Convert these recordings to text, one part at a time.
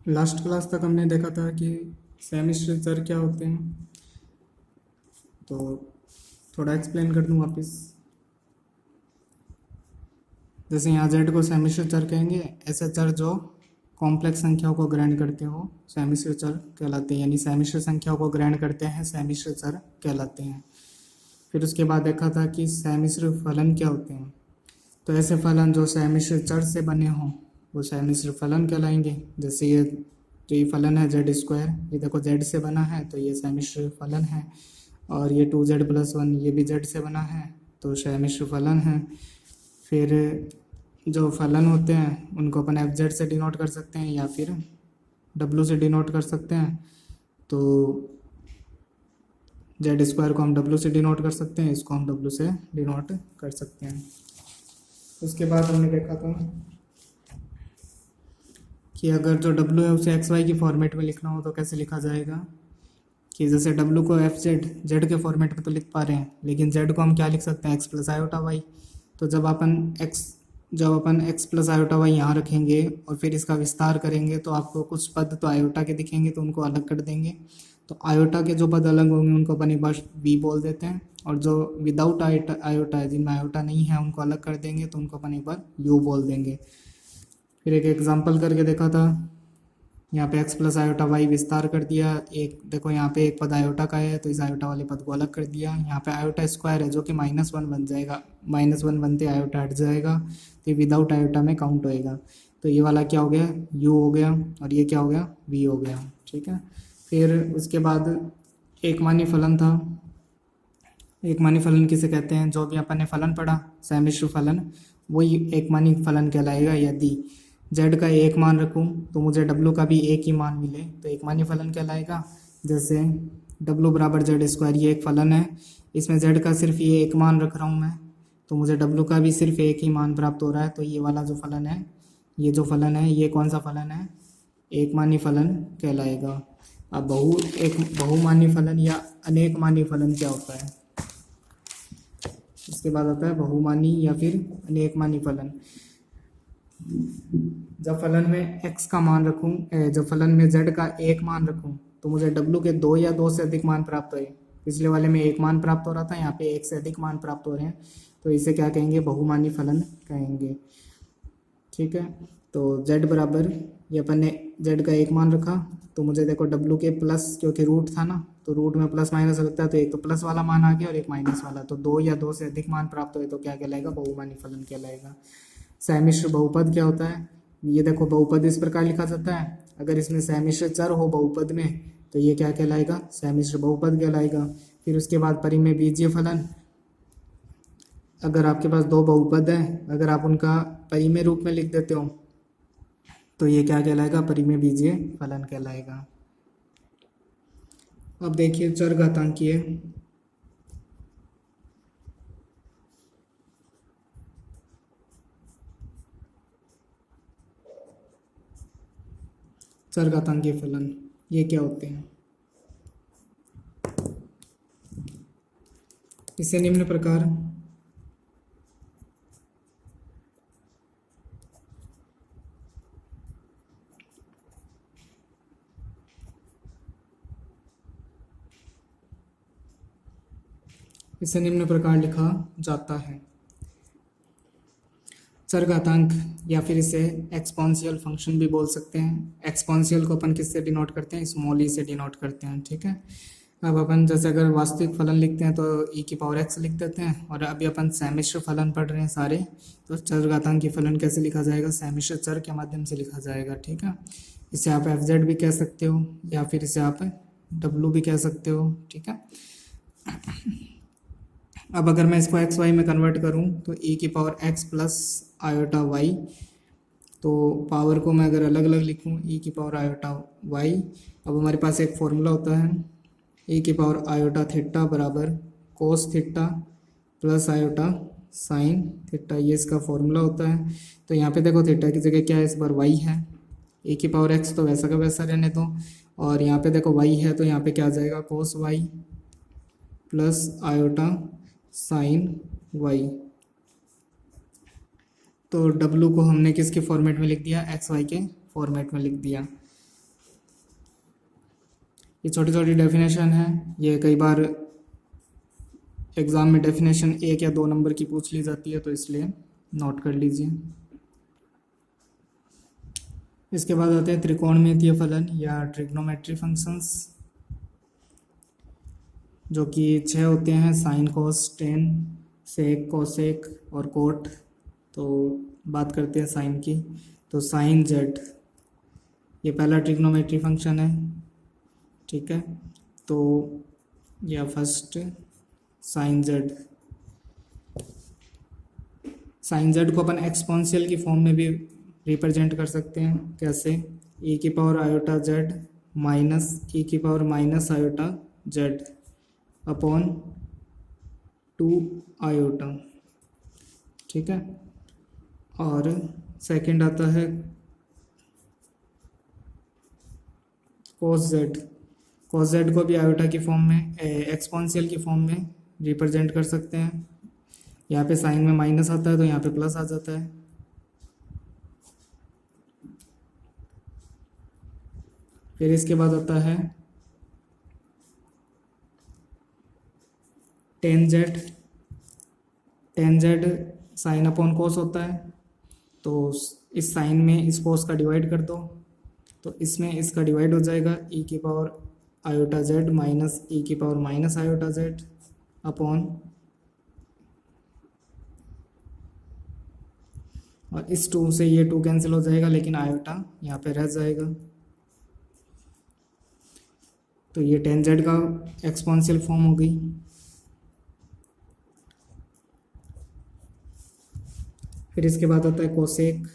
Last class तक हमने देखा था कि सेमिस्टर चर क्या होते हैं, तो थोड़ा एक्सप्लेन कर दूं वापस। जैसे यहाँ जेड को सेमिस्टर चर कहेंगे, ऐसे चर जो कॉम्प्लेक्स संख्याओं को ग्रहण करते हो सेमिस्टर चर कहलाते हैं, यानी सेमिस्टर संख्याओं को ग्रहण करते हैं सेमिस्टर चर कहलाते हैं। फिर उसके बाद देखा था कि सेमिस्टर फलन क्या होते हैं, तो ऐसे फलन जो सेमिस्टर चर से बने हों वो सेमिस्टर फलन कहलाएंगे। जैसे ये जो ये फलन है जेड स्क्वायर, ये देखो जेड से बना है तो ये सेमिस्टर फलन है, और ये 2z+1 ये भी जेड से बना है तो सेमिस्टर फलन है। फिर जो फलन होते हैं उनको अपन एफ जेड से डिनोट कर सकते हैं या फिर डब्लू से डिनोट कर सकते हैं। तो जेड स्क्वायर को हम डब्लू से डिनोट कर सकते हैं, इसको हम डब्लू से डिनोट कर सकते हैं। उसके बाद हमने देखा था कि अगर जो डब्लू है उसे एक्स वाई की फॉर्मेट में लिखना हो तो कैसे लिखा जाएगा, कि जैसे डब्लू को एफ जेड के फॉर्मेट में तो लिख पा रहे हैं, लेकिन जेड को हम क्या लिख सकते हैं, एक्स प्लस आयोटा वाई। तो जब अपन एक्स प्लस आयोटा वाई यहाँ रखेंगे और फिर इसका विस्तार करेंगे तो आपको कुछ पद तो आयोटा के दिखेंगे, तो उनको अलग कर देंगे। तो आयोटा के जो पद अलग होंगे उनको अपन एक बार वी बोल देते हैं, और जो विदाउट आयोटा है, जिनमें आयोटा नहीं है, उनको अलग कर देंगे तो उनको अपन एक बार यू बोल देंगे। फिर एक एग्जाम्पल करके देखा था, यहाँ पे x प्लस आयोटा वाई विस्तार कर दिया। एक देखो यहाँ पे एक पद आयोटा का है तो इस आयोटा वाले पद को अलग कर दिया। यहाँ पे आयोटा स्क्वायर है जो कि -1 बन जाएगा, -1 बनते आयोटा हट जाएगा, तो विदाउट आयोटा में काउंट होएगा। तो ये वाला क्या हो गया, u हो गया, और ये क्या हो गया, v हो गया। ठीक है। फिर उसके बाद एक मानी फलन था। एक मानी फलन किसे कहते हैं, जो भी अपन ने फलन पढ़ा सेमिस्टर फलन, वही एक मानी फलन कहलाएगा। यदि z का एक मान रखूं तो मुझे w का भी एक ही मान मिले तो एक मानी फलन कहलाएगा। जैसे w बराबर जेड स्क्वायर, ये एक फलन है, इसमें z का सिर्फ ये एक मान रख रहा हूँ मैं, तो मुझे w का भी सिर्फ एक ही मान प्राप्त हो रहा है। तो ये वाला जो फलन है, ये जो फलन है, ये कौन सा फलन है, एक मानी फलन कहलाएगा। अब बहुमानी फलन या अनेक मानी फलन क्या होता है, इसके बाद आता है बहुमानी या फिर अनेक मानी फलन। जब फलन में x का मान रखूं, जब फलन में z का एक मान रखूं तो मुझे w के 2 या 2 से अधिक मान प्राप्त होए। पिछले वाले में एक मान प्राप्त हो रहा था, यहाँ पे एक से अधिक मान प्राप्त हो रहे हैं, तो इसे क्या कहेंगे, बहुमानी फलन कहेंगे। ठीक है। तो z बराबर, ये अपन ने z का एक मान रखा तो मुझे देखो w के प्लस, क्योंकि रूट था ना तो रूट में प्लस माइनस लगता है, तो एक तो प्लस वाला मान आ गया और एक माइनस वाला, तो 2 या 2 से अधिक मान प्राप्त हुए तो क्या कहलाएगा, बहुमानी फलन कहलाएगा। समिश्र बहुपद क्या होता है, ये देखो बहुपद इस प्रकार लिखा जाता है, अगर इसमें समिश्र चर हो बहुपद में तो ये क्या कहलाएगा, समिश्र बहुपद कहलाएगा। फिर उसके बाद परिमेय बीजीय फलन, अगर आपके पास दो बहुपद है, अगर आप उनका परिमेय रूप में लिख देते हो तो ये क्या कहलाएगा, परिमेय बीजीय फलन कहलाएगा। अब देखिए चर घातांकीय, चर घातांकीय फलन ये क्या होते हैं, इसे निम्न प्रकार लिखा जाता है। चरघातांक या फिर इसे एक्सपोनेंशियल फंक्शन भी बोल सकते हैं। एक्सपोनेंशियल को अपन किससे डिनोट करते हैं, स्मॉल ई से डिनोट करते हैं। ठीक है। अब अपन जैसे अगर वास्तविक फलन लिखते हैं तो e की पावर x लिख देते हैं, और अभी अपन सेमिश्र फलन पढ़ रहे हैं सारे, तो चरघातांक की फलन कैसे लिखा जाएगा, सेमिश्र चर के माध्यम से लिखा जाएगा। ठीक है। इसे आप एफ जेड भी कह सकते हो या फिर इसे आप डब्लू भी कह सकते हो। ठीक है। अब अगर मैं इसको एक्स वाई में कन्वर्ट करूं तो e की power x plus iota y, तो पावर को मैं अगर अलग अलग लिखूं e की पावर आयोटा वाई, अब हमारे पास एक फॉर्मूला होता है e की पावर आयोटा थीटा बराबर cos theta plus iota sine theta, ये इसका फॉर्मूला होता है। तो यहाँ पे देखो थीटा की जगह क्या है, इस बार y है, e की पावर x तो वैसा का वैसा रहने दो, और यहाँ पे देखो y है तो यहाँ पे क्या आ जाएगा, कोस y plus iota sine y। तो w को हमने किसके फॉर्मेट में लिख दिया, एक्स वाई के फॉर्मेट में लिख दिया। ये छोटी छोटी डेफिनेशन है, ये कई बार एग्ज़ाम में डेफिनेशन 1 या 2 नंबर की पूछ ली जाती है, तो इसलिए नोट कर लीजिए। इसके बाद आते हैं त्रिकोणमितीय फलन या ट्रिग्नोमेट्री फंक्शंस, जो कि 6 होते हैं, sine cos tan sec cosec और कोट। तो बात करते हैं साइन की। तो साइन जेड ये पहला ट्रिग्नोमेट्री फंक्शन है, ठीक है। तो या first sine z, sine z को अपन एक्सपोनेंशियल की फॉर्म में भी रिप्रेजेंट कर सकते हैं। कैसे? e की power iota Z minus e की power minus iota Z upon 2 iota, ठीक है। और सेकंड आता है कोस जेड, कोस जेड को भी आयोटा की फॉर्म में, एक्सपोनेंशियल की फॉर्म में रिप्रेजेंट कर सकते हैं। यहाँ पे साइन में माइनस आता है तो यहाँ पे प्लस आ जाता है। फिर इसके बाद आता है ten Z, ten Z sine upon कोस होता है, तो इस साइन में इस कोस का डिवाइड कर दो, तो इसमें इसका डिवाइड हो जाएगा e की power iota Z minus e की power minus iota Z upon, और इस 2 से ये 2 कैंसिल हो जाएगा, लेकिन आयोटा यहाँ पे रह जाएगा। तो ये टेन जेड का एक्सपोनेंशियल फॉर्म हो गई। फिर इसके बाद आता है कोसेक,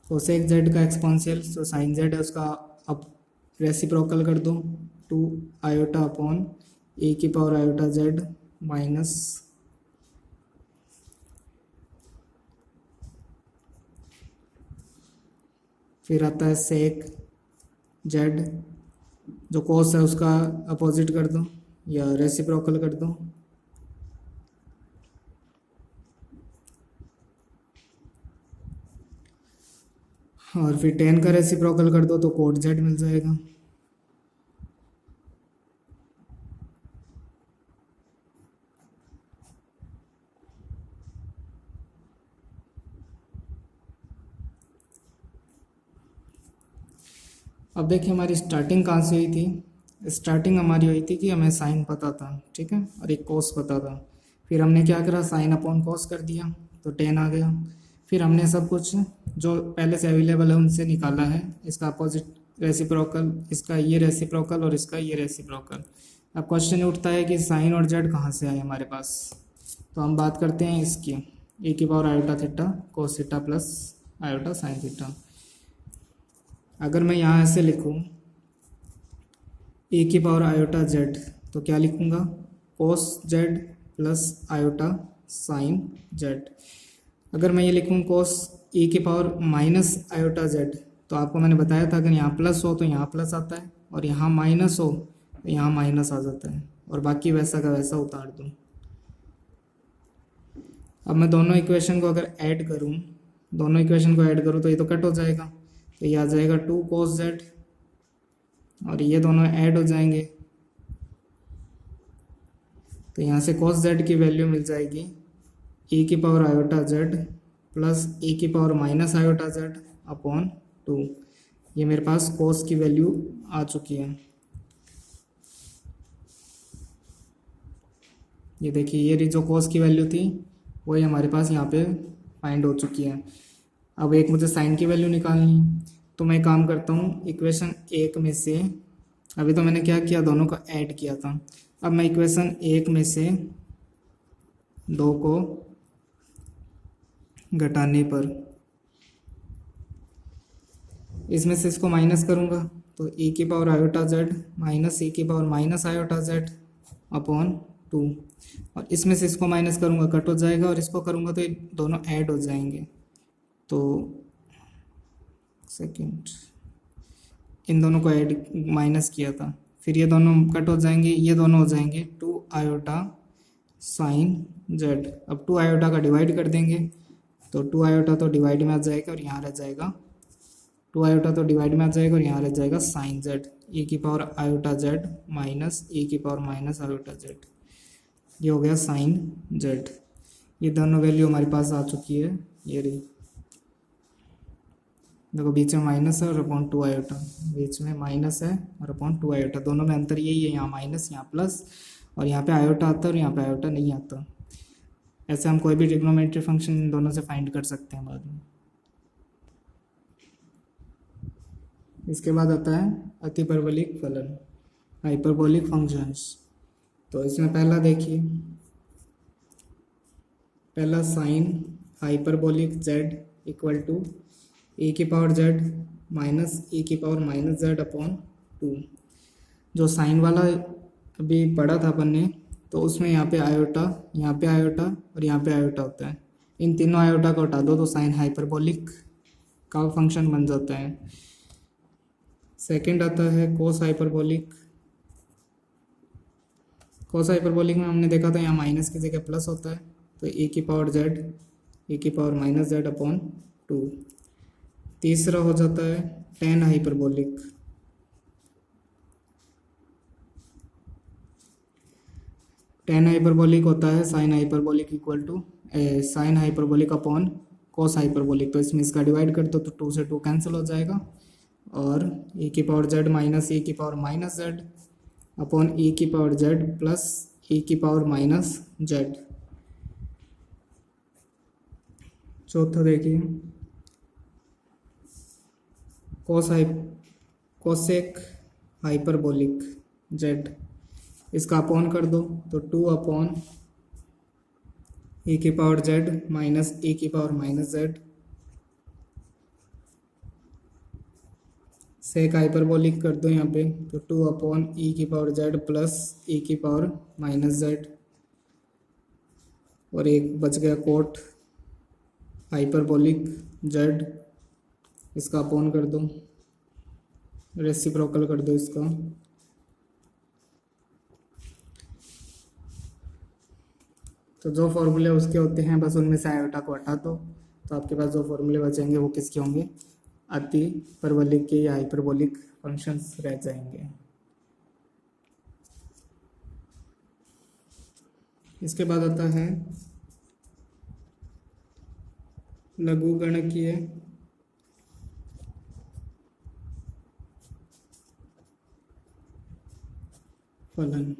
कोसेक जेड का एक्सपोनेंशियल, तो साइन जेड है उसका अब रेसिप्रोकल कर दो, 2 आयोटा अपॉन e की पावर आयोटा जेड माइनस, फिर आता है सेक जेड, जो कोस है उसका अपोजिट कर दो या रेसिप्रोकल कर दो, और फिर टेन का रेसिप्रोकल कर दो तो कोट जेड मिल जाएगा। अब देखिए हमारी स्टार्टिंग कहाँ से हुई थी। स्टार्टिंग हमारी हुई थी कि हमें साइन पता था, ठीक है, और एक कोस पता था। फिर हमने क्या करा, साइन अपॉन कोस कर दिया तो 10 आ गया। फिर हमने सब कुछ जो पहले से अवेलेबल है उनसे निकाला है, इसका अपोजिट रेसिप्रोकल, इसका ये रेसिप्रोकल और इसका ये रेसिप्रोकल। अब क्वेश्चन उठता है कि साइन और जेड कहाँ से आए हमारे पास। तो हम बात करते हैं इसकी, e की power iota theta cos theta plus iota sine theta. अगर मैं यहाँ ऐसे लिखूँ e की पावर आयोटा जेड, तो क्या लिखूँगा, कोस Z plus iota sine Z. अगर मैं ये लिखूँ कोस e की पावर माइनस आयोटा जेड, तो आपको मैंने बताया था अगर यहाँ प्लस हो तो यहाँ प्लस आता है, और यहाँ माइनस हो तो यहाँ माइनस आ जाता है, और बाकी वैसा का वैसा उतार दूँ। अब मैं दोनों इक्वेशन को अगर ऐड करूँ, दोनों इक्वेशन को ऐड करूँ तो ये तो कट हो जाएगा, तो ये आ जाएगा 2 कोस जेड, और ये दोनों ऐड हो जाएंगे, तो यहाँ से कोस जेड की वैल्यू मिल जाएगी e की power iota Z plus e की power minus iota Z upon 2। ये मेरे पास कोस की वैल्यू आ चुकी है। ये देखिए ये जो कोस की वैल्यू थी वही हमारे पास यहाँ पे फाइंड हो चुकी है। अब एक मुझे साइन की वैल्यू निकालनी है, तो मैं काम करता हूँ इक्वेशन 1 में से, अभी तो मैंने क्या किया, दोनों को ऐड किया था। अब मैं इक्वेशन 1 में से 2 को घटाने पर इसमें से इसको माइनस करूँगा, तो e की power iota Z minus e की power minus iota Z upon 2, और इसमें से इसको माइनस करूँगा कट हो जाएगा, और इसको करूँगा तो ये दोनों ऐड हो जाएंगे। तो सेकंड, इन दोनों को ऐड माइनस किया था, फिर ये दोनों कट हो जाएंगे, ये दोनों हो जाएंगे 2 आयोटा साइन जेड। अब 2 आयोटा का डिवाइड कर देंगे, तो 2 आयोटा तो डिवाइड में आ जाएगा और यहाँ रह जाएगा 2 आयोटा तो डिवाइड में आ जाएगा और यहाँ रह जाएगा साइन जेड, ए की power iota Z minus e की पावर माइनस आयोटा जेड, ये हो गया साइन जेड। ये दोनों वैल्यू हमारे पास आ चुकी है, ये रही देखो, बीच में माइनस है और अपॉन 2 आयोटा, बीच में माइनस है और अपॉन 2 आयोटा, दोनों में अंतर यही है, यहाँ माइनस यहाँ प्लस, और यहाँ पे आयोटा आता है और यहाँ पे आयोटा नहीं आता। ऐसे हम कोई भी ट्रिग्नोमेट्री फंक्शन इन दोनों से फाइंड कर सकते हैं बाद में। इसके बाद आता है अतिपरवलिक फलन, हाइपरबोलिक फंक्शंस। तो इसमें पहला देखिए, पहला sine hyperbolic Z equal to A की पावर जेड माइनस ए की पावर माइनस जेड अपॉन 2। जो साइन वाला अभी पढ़ा था अपन ने, तो उसमें यहाँ पे आयोटा, यहाँ पे आयोटा और यहाँ पे आयोटा होता है। इन तीनों आयोटा को हटा दो तो साइन हाइपरबोलिक का फंक्शन बन जाता है। सेकंड आता है कोस हाइपरबोलिक। कोस हाइपरबोलिक में हमने देखा था यहाँ माइनस की जगह प्लस होता है, तो ए की पावर जेड, ए की पावर माइनस जेड अपॉन 2। तीसरा हो जाता है टेन हाइपरबोलिक। टेन हाइपरबोलिक होता है sine hyperbolic equal to sine hyperbolic upon cos hyperbolic. तो इसमें इसका डिवाइड कर दो तो 2 से 2 कैंसिल हो जाएगा, और ए की पावर जेड माइनस ए की पावर माइनस जेड अपॉन ए की पावर जेड प्लस ए की पावर माइनस जेड। चौथा देखिए कोसेक हाइपरबोलिक जेड, इसका अपॉन कर दो तो 2 अपॉन ए की पावर जेड माइनस ए की power minus z. Sec hyperbolic कर दो यहाँ पे तो 2 अपॉन ई की पावर जेड प्लस ए की पावर माइनस जेड, और एक बच गया कोट हाइपरबोलिक जेड, इसका अपॉन कर दो, रेसिप्रोकल कर दो इसका। तो जो फॉर्मूले उसके होते हैं बस उनमें से आयोटा को हटा दो, तो आपके पास जो फॉर्मूले बचेंगे वो किसके होंगे, अति परवलिक के या हाइपरबोलिक फंक्शंस रह जाएंगे। इसके बाद आता है लघुगणकीय फलन।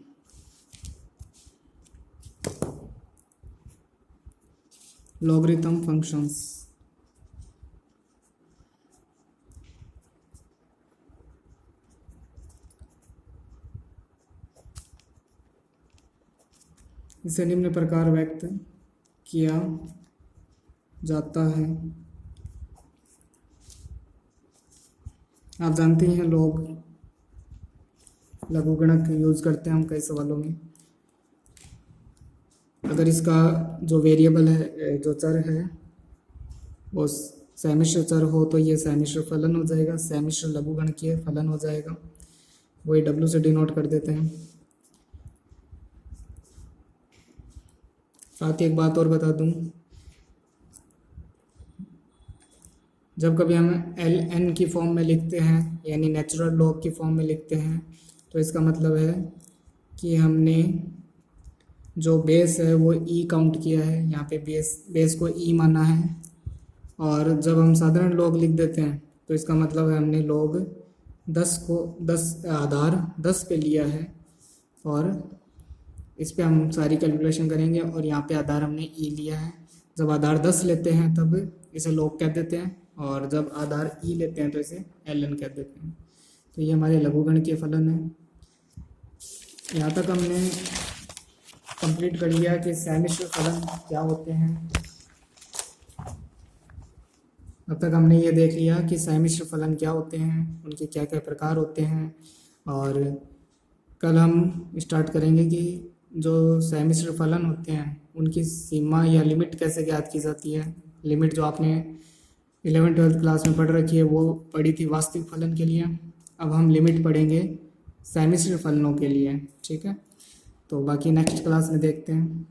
Logarithm functions. इसे निम्न प्रकार व्यक्त किया जाता है। आप जानते हैं लोग लघुगणक यूज करते हैं हम कई सवालों में। अगर इसका जो वेरिएबल है, जो चर है वो समिश्र चर हो तो ये समिश्र फलन हो जाएगा, समिश्र लघुगणकीय फलन हो जाएगा। वही डब्ल्यू से डिनोट कर देते हैं। साथ ही एक बात और बता दूं, जब कभी हम एल एन की फॉर्म में लिखते हैं यानी नेचुरल लॉग की फॉर्म में लिखते हैं, तो इसका मतलब है कि हमने जो बेस है वो ई काउंट किया है, यहाँ पे बेस को ई माना है। और जब हम साधारण लॉग लिख देते हैं तो इसका मतलब है हमने लॉग 10 को 10 आधार 10 पे लिया है, और इस पे हम सारी कैलकुलेशन करेंगे, और यहाँ पे आधार हमने ई लिया है। जब आधार 10 लेते हैं तब इसे लॉग कह देते हैं, और जब आधार ई लेते हैं तो इसे एल एन कह देते हैं। तो ये हमारे लघुगणकीय फलन है। यहाँ तक हमने कंप्लीट कर लिया कि समिश्र फलन क्या होते हैं। अब तक हमने ये देख लिया कि समिश्र फलन क्या होते हैं, उनके क्या क्या प्रकार होते हैं, और कल हम स्टार्ट करेंगे कि जो समिश्र फलन होते हैं उनकी सीमा या लिमिट कैसे ज्ञात की जाती है। लिमिट जो आपने 11वीं-12वीं क्लास में पढ़ रखी है वो पढ़ी थी वास्तविक फलन के लिए। अब हम लिमिट पढ़ेंगे समिश्र फलनों के लिए, ठीक है। तो बाकी नेक्स्ट क्लास में देखते हैं।